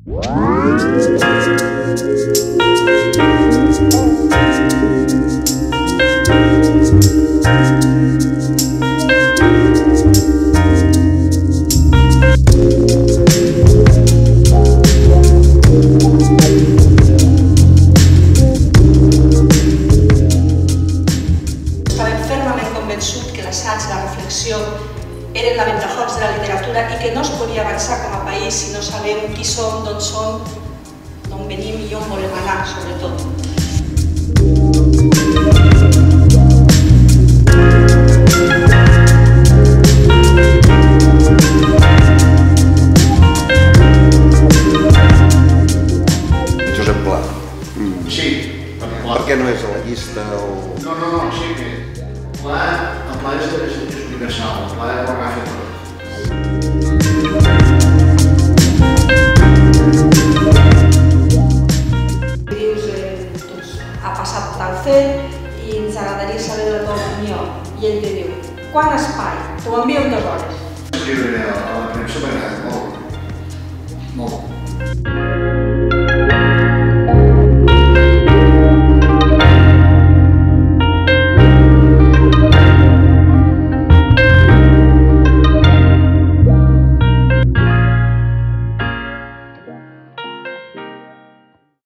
La reflexió eren la ventajols de la literatura i que no es podia avançar com a país si no sabem qui som, d'on venim i on volem anar, sobretot. Josep Pla. Sí. Per què no és a la llista o...? No, sí que... El pla és universal, el pla ho agafa tot. Dius, ha passat tal fet i ens agradaria saber la teva opinió. I ell te diu, quant espai? T'ho envio en 2 hores. Escriure a la premsa m'agrada molt. Molt.